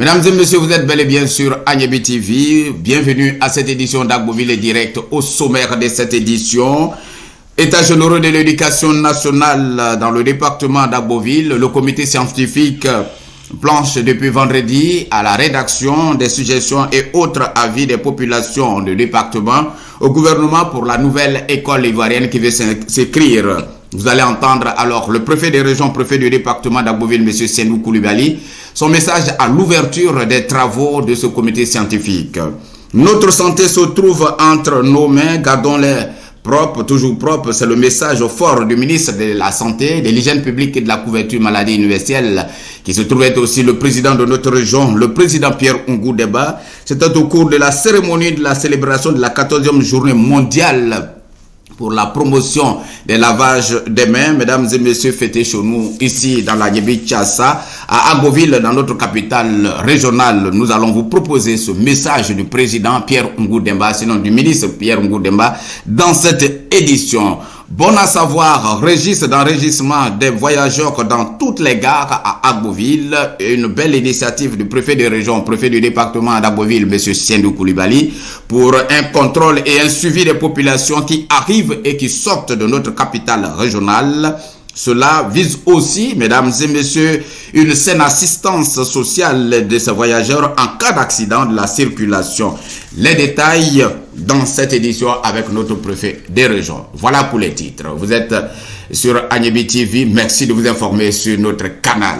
Mesdames et messieurs, vous êtes bel et bien sur Agnebi TV. Bienvenue à cette édition d'Agboville direct. Au sommaire de cette édition, État généraux de l'éducation nationale dans le département d'Agboville, le comité scientifique planche depuis vendredi à la rédaction des suggestions et autres avis des populations du département au gouvernement pour la nouvelle école ivoirienne qui veut s'écrire. Vous allez entendre alors le préfet des régions, préfet du département d'Agboville, M. Sendou Koulibaly, son message à l'ouverture des travaux de ce comité scientifique. Notre santé se trouve entre nos mains, gardons-les propres, toujours propres. C'est le message fort du ministre de la Santé, de l'hygiène publique et de la couverture maladie universelle, qui se trouvait aussi le président de notre région, le président Pierre Ngou Demba. C'était au cours de la cérémonie de la célébration de la 14e journée mondiale pour la promotion des lavages des mains, mesdames et messieurs, fêtés chez nous, ici dans la Yébi-Tchassa, à Agboville, dans notre capitale régionale. Nous allons vous proposer ce message du président Pierre Ngou Demba, sinon du ministre Pierre Ngou Demba, dans cette édition. Bon à savoir, registre d'enregistrement des voyageurs dans toutes les gares à Agboville. Une belle initiative du préfet de région, préfet du département d'Agboville, M. Sendou Koulibaly, pour un contrôle et un suivi des populations qui arrivent et qui sortent de notre capitale régionale. Cela vise aussi, mesdames et messieurs, une saine assistance sociale de ces voyageurs en cas d'accident de la circulation. Les détails dans cette édition avec notre préfet des régions. Voilà pour les titres. Vous êtes sur Agnebi TV. Merci de vous informer sur notre canal.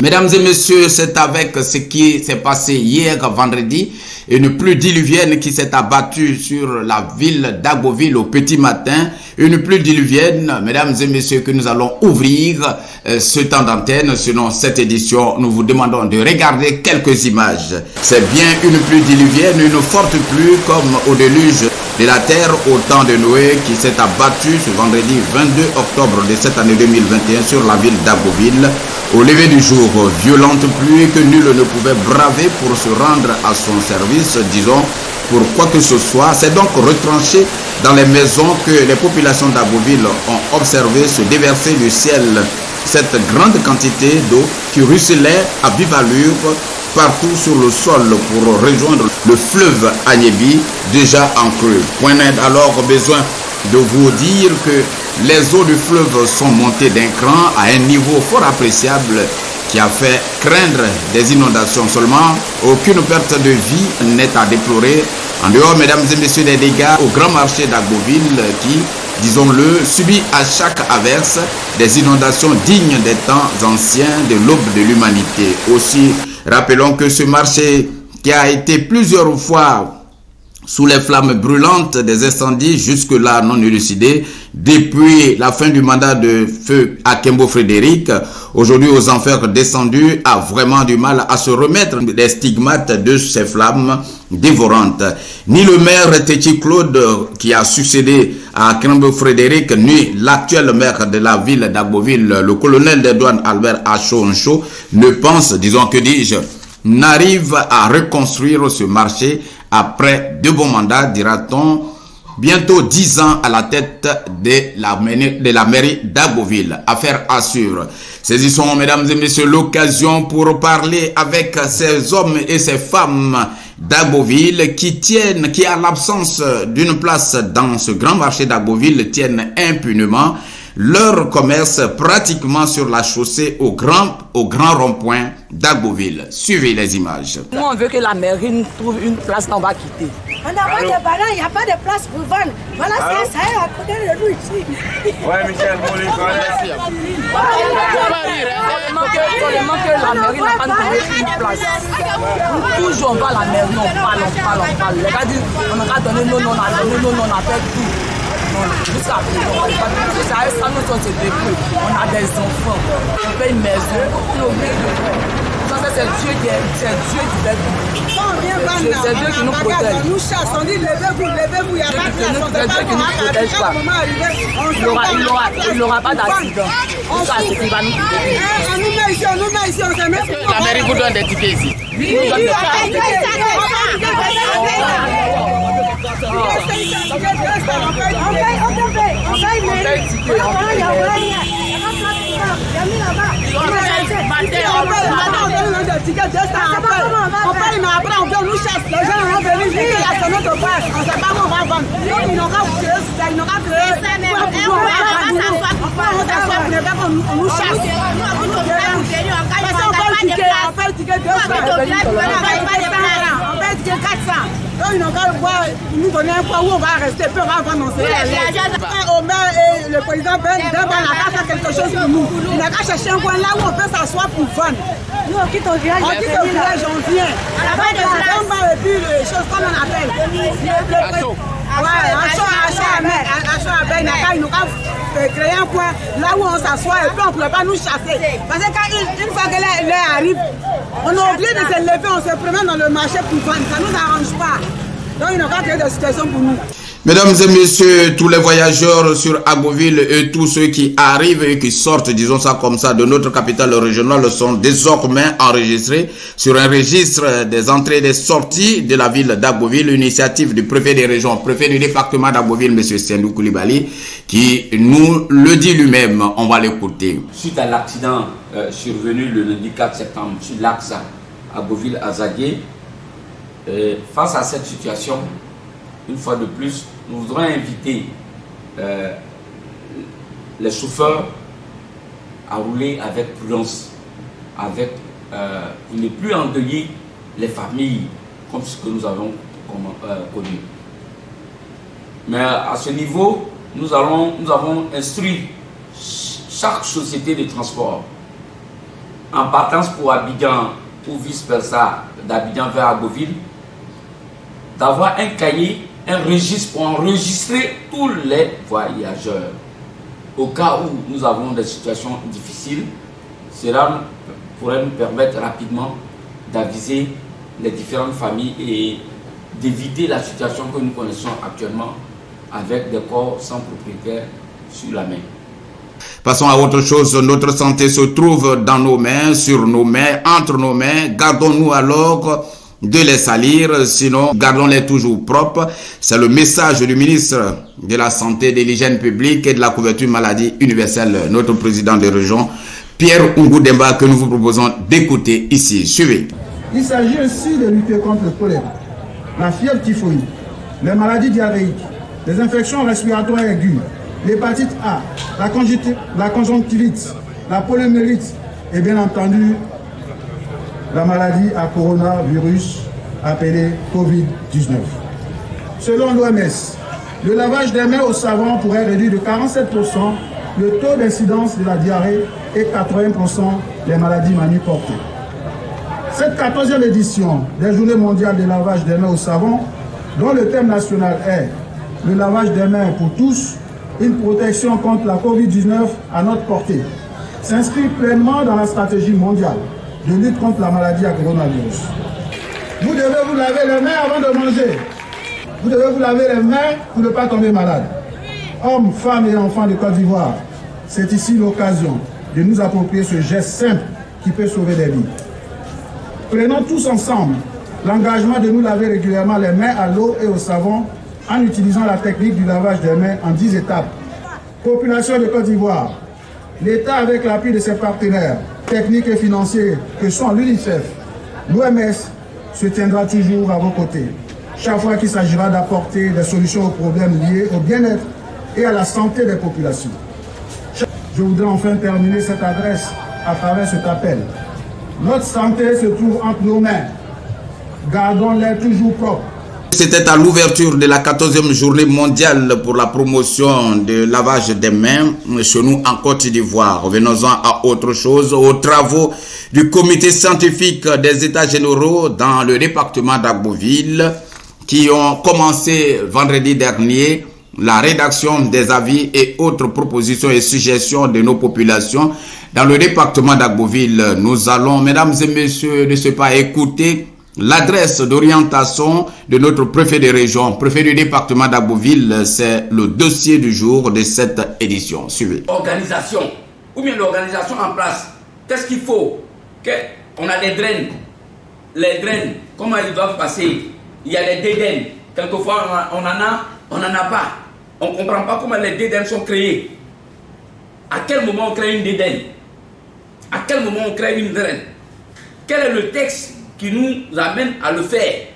Mesdames et messieurs, c'est avec ce qui s'est passé hier vendredi, une pluie diluvienne qui s'est abattue sur la ville d'Agboville au petit matin. Une pluie diluvienne, mesdames et messieurs, que nous allons ouvrir ce temps d'antenne. Selon cette édition, nous vous demandons de regarder quelques images. C'est bien une pluie diluvienne, une forte pluie comme au déluge de la terre au temps de Noé qui s'est abattue ce vendredi 22 octobre de cette année 2021 sur la ville d'Agboville. Au lever du jour, violente pluie que nul ne pouvait braver pour se rendre à son service, disons, pour quoi que ce soit. C'est donc retranché dans les maisons que les populations d'Agboville ont observé se déverser du ciel cette grande quantité d'eau qui ruisselait à vive allure partout sur le sol pour rejoindre le fleuve Agnebi, déjà en creux. Point net alors besoin de vous dire que les eaux du fleuve sont montées d'un cran à un niveau fort appréciable qui a fait craindre des inondations seulement. Aucune perte de vie n'est à déplorer. En dehors, mesdames et messieurs, des dégâts au grand marché d'Agboville qui, disons-le, subit à chaque averse des inondations dignes des temps anciens de l'aube de l'humanité. Aussi, rappelons que ce marché qui a été plusieurs fois sous les flammes brûlantes des incendies jusque-là non élucidés depuis la fin du mandat de feu Akembo Frédéric, aujourd'hui aux enfers descendus, a vraiment du mal à se remettre des stigmates de ces flammes dévorantes. Ni le maire Téti Claude qui a succédé à Akembo Frédéric, ni l'actuel maire de la ville d'Agboville, le colonel des douanes Albert Achoncho, ne pensent, disons que dis-je, n'arrive à reconstruire ce marché après 2 bons mandats, dira-t-on, bientôt 10 ans à la tête de la mairie d'Agboville. Affaire à suivre. Saisissons, mesdames et messieurs, l'occasion pour parler avec ces hommes et ces femmes d'Agboville qui à l'absence d'une place dans ce grand marché d'Agboville, tiennent impunément leur commerce pratiquement sur la chaussée au grand rond-point d'Agboville. Suivez les images. Nous, on veut que la mairie nous trouve une place qu'on va quitter. On a pas de ballon, il n'y a pas de place pour vendre. Voilà, ça est à côté de nous ici. Ouais, Michel, vous les connaissez. Seulement que la mairie n'a pas trouvé une place. Toujours on va à la mairie, on parle. Les gars disent, on a donné non, on a fait tout. Jusqu'à présent, ça nous donne des débrouilles. On a des enfants, on fait une maison, on oublie de faire. C'est Dieu qui fait tout. C'est Dieu qui nous protège. On nous chasse, on dit levez-vous, il n'y a pas de place. C'est Dieu qui nous protège pas. Il n'aura pas d'accident. Ça, c'est ce qui va nous protéger. On nous met ici, on se met. La mairie vous donne des tickets ici. Oui, nous donne des tickets. On paye. On paye, mais après on vient nous chasse. Les gens vont venir dire qu'il y a son autre passe. On ne sait pas où on va vendre. Donc ils n'ont qu'à créer ça, ils n'ont qu'à créer. On nous chasse. On paye le ticket 200. On paye le ticket 400. Donc ils n'ont qu'à nous donner un point où on va rester, puis on va vendre. Au maire et le président Ben n'a qu'à faire quelque chose pour nous. Il n'a qu'à chercher un coin là où on peut s'asseoir pour vendre. Nous on quitte au village, on vient. À la fin de la et puis les choses comme on appelle. Il nous a créé un coin là où on s'assoit et puis on ne pouvait pas nous chasser. Parce que quand une fois que l'heure arrive, on a oublié de se lever, on se promène dans le marché pour vendre. Ça ne nous arrange pas. Donc ils n'ont pas créé de situation pour nous. Mesdames et messieurs, tous les voyageurs sur Agboville et tous ceux qui arrivent et qui sortent, disons ça comme ça, de notre capitale régionale sont désormais enregistrés sur un registre des entrées et des sorties de la ville d'Agboville, initiative du préfet des régions, préfet du département d'Agboville, M. Sendou Koulibaly, qui nous le dit lui-même. On va l'écouter. Suite à l'accident survenu le lundi 4 septembre sur l'axe Agboville-Azagué, face à cette situation, une fois de plus, nous voudrons inviter les chauffeurs à rouler avec prudence, pour ne plus endeuiller les familles comme ce que nous avons connu. Mais à ce niveau, nous avons instruit chaque société de transport en partance pour Abidjan ou vice-versa, d'Abidjan vers Agboville, d'avoir un cahier, un registre pour enregistrer tous les voyageurs. Au cas où nous avons des situations difficiles, cela pourrait nous permettre rapidement d'aviser les différentes familles et d'éviter la situation que nous connaissons actuellement avec des corps sans propriétaire sur la main. Passons à autre chose. Notre santé se trouve dans nos mains, sur nos mains, entre nos mains. Gardons-nous alors de les salir, sinon gardons-les toujours propres. C'est le message du ministre de la Santé, de l'Hygiène publique et de la couverture maladie universelle, notre président de région, Pierre Ngoudemba, que nous vous proposons d'écouter ici. Suivez. Il s'agit aussi de lutter contre le choléra, la fièvre typhoïde, les maladies diarrhéiques, les infections respiratoires aiguës, l'hépatite A, la conjonctivite, la poliomyélite et bien entendu la maladie à coronavirus appelée Covid-19. Selon l'OMS, le lavage des mains au savon pourrait réduire de 47% le taux d'incidence de la diarrhée et 80% des maladies manuportées. Cette 14e édition des Journées mondiales de lavage des mains au savon, dont le thème national est « Le lavage des mains pour tous, une protection contre la Covid-19 à notre portée », s'inscrit pleinement dans la stratégie mondiale de lutte contre la maladie à coronavirus. Vous devez vous laver les mains avant de manger. Vous devez vous laver les mains pour ne pas tomber malade. Hommes, femmes et enfants de Côte d'Ivoire, c'est ici l'occasion de nous approprier ce geste simple qui peut sauver des vies. Prenons tous ensemble l'engagement de nous laver régulièrement les mains à l'eau et au savon en utilisant la technique du lavage des mains en 10 étapes. Population de Côte d'Ivoire, l'État avec l'appui de ses partenaires techniques et financiers que sont l'UNICEF, l'OMS, se tiendra toujours à vos côtés. Chaque fois qu'il s'agira d'apporter des solutions aux problèmes liés au bien-être et à la santé des populations. Je voudrais enfin terminer cette adresse à travers cet appel. Notre santé se trouve entre nos mains. Gardons-les toujours propres. C'était à l'ouverture de la 14e journée mondiale pour la promotion de lavage des mains chez nous en Côte d'Ivoire. Revenons-en à autre chose, aux travaux du comité scientifique des États généraux dans le département d'Agboville qui ont commencé vendredi dernier la rédaction des avis et autres propositions et suggestions de nos populations dans le département d'Agboville. Nous allons, mesdames et messieurs, ne sais pas écouter l'adresse d'orientation de notre préfet de région, préfet du département d'Agboville. C'est le dossier du jour de cette édition. Suivez. Organisation, ou bien l'organisation en place. Qu'est-ce qu'il faut? On a des draines. Les draines, comment ils doivent passer? Il y a les dédaines. Quelquefois, on n'en a pas. On ne comprend pas comment les dédaines sont créées. À quel moment on crée une dédaine? À quel moment on crée une draine? Quel est le texte qui nous amène à le faire?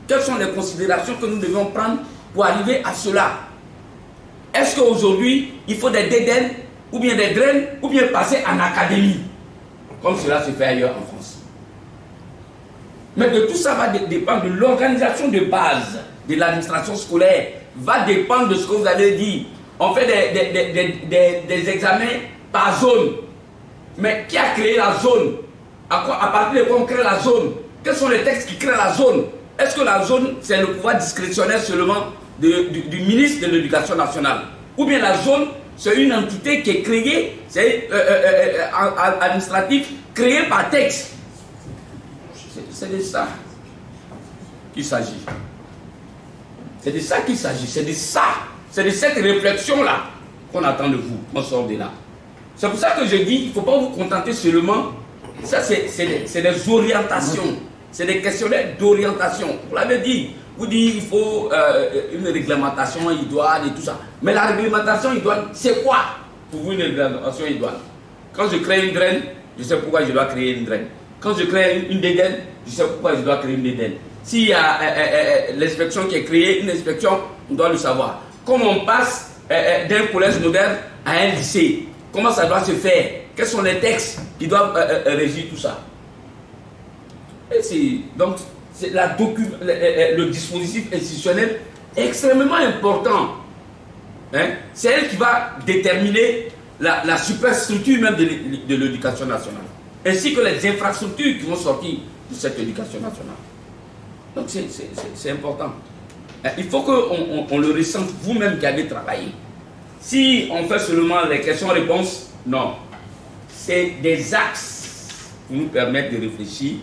Quelles sont les considérations que nous devons prendre pour arriver à cela? Est-ce qu'aujourd'hui, il faut des dédaines, ou bien des draines, ou bien passer en académie, comme cela se fait ailleurs en France? Mais de tout ça va dépendre de l'organisation de base de l'administration scolaire, va dépendre de ce que vous allez dire. On fait des examens par zone. Mais qui a créé la zone? À partir de quoi on crée la zone? Quels sont les textes qui créent la zone? Est-ce que la zone, c'est le pouvoir discrétionnaire seulement du ministre de l'Éducation nationale? Ou bien la zone, c'est une entité qui est créée, c'est administratif, créée par texte? C'est de ça qu'il s'agit. C'est de ça qu'il s'agit. C'est de ça. C'est de cette réflexion-là qu'on attend de vous, qu'on sort de là. C'est pour ça que je dis, il ne faut pas vous contenter seulement. Ça, c'est des orientations. C'est des questionnaires d'orientation. Vous l'avez dit. Vous dites il faut une réglementation idoine et tout ça. Mais la réglementation idoine, c'est quoi pour vous une réglementation idoine? Quand je crée une draine, je sais pourquoi je dois créer une draine. Quand je crée une dédaine, je sais pourquoi je dois créer une dédaine. S'il y a l'inspection qui est créée, une inspection, on doit le savoir. Comment on passe d'un collège moderne à un lycée? Comment ça doit se faire? Quels sont les textes qui doivent régir tout ça? Donc, le dispositif institutionnel est extrêmement important. Hein? C'est elle qui va déterminer la superstructure même de l'éducation nationale, ainsi que les infrastructures qui vont sortir de cette éducation nationale. Donc c'est important. Il faut qu'on le ressente vous-même qui avez travaillé. Si on fait seulement les questions-réponses, non. C'est des axes pour nous permettre de réfléchir,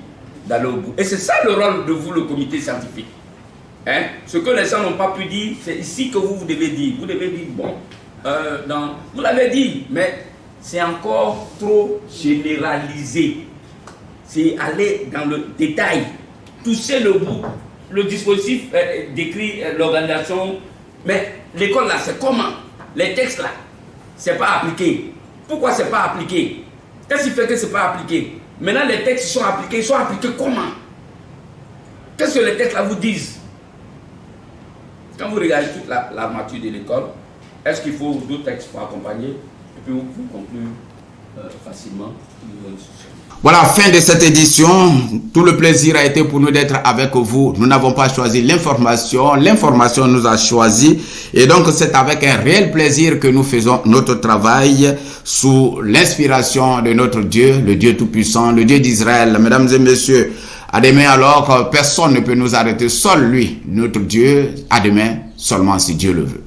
d'aller au bout. Et c'est ça le rôle de vous, le comité scientifique. Hein? Ce que les gens n'ont pas pu dire, c'est ici que vous devez dire. Vous devez dire, bon, vous l'avez dit, mais c'est encore trop généralisé. C'est aller dans le détail, toucher le bout. Le dispositif décrit l'organisation, mais l'école là, c'est comment? Les textes là, c'est pas appliqué. Pourquoi c'est pas appliqué? Qu'est-ce qui fait que c'est pas appliqué? Maintenant, les textes sont appliqués. Ils sont appliqués comment? Qu'est-ce que les textes là vous disent? Quand vous regardez toute l'armature de l'école, est-ce qu'il faut d'autres textes pour accompagner? Et puis vous conclure facilement. Voilà, fin de cette édition. Tout le plaisir a été pour nous d'être avec vous. Nous n'avons pas choisi l'information. L'information nous a choisi. Et donc, c'est avec un réel plaisir que nous faisons notre travail sous l'inspiration de notre Dieu, le Dieu Tout-Puissant, le Dieu d'Israël. Mesdames et messieurs, à demain alors, personne ne peut nous arrêter. Seul lui, notre Dieu. À demain, seulement si Dieu le veut.